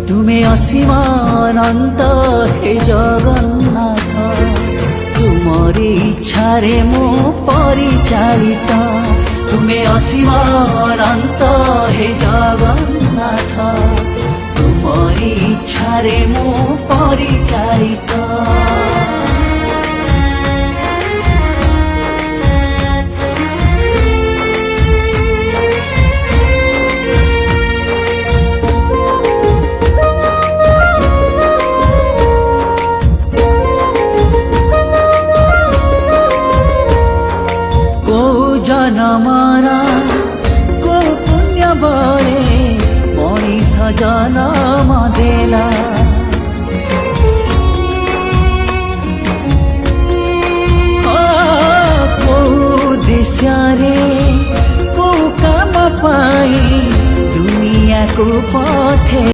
तुमे असीम अनंत हे जगन्नाथ तुमरी इच्छारे मु परिचालित तुमे असीम अनंत हे जगन्नाथ तुमरी इच्छारे मु परिचालित जनमारा को पुण्य बळे मनीष जनम देला को देशरे को काम पाई दुनिया को पठे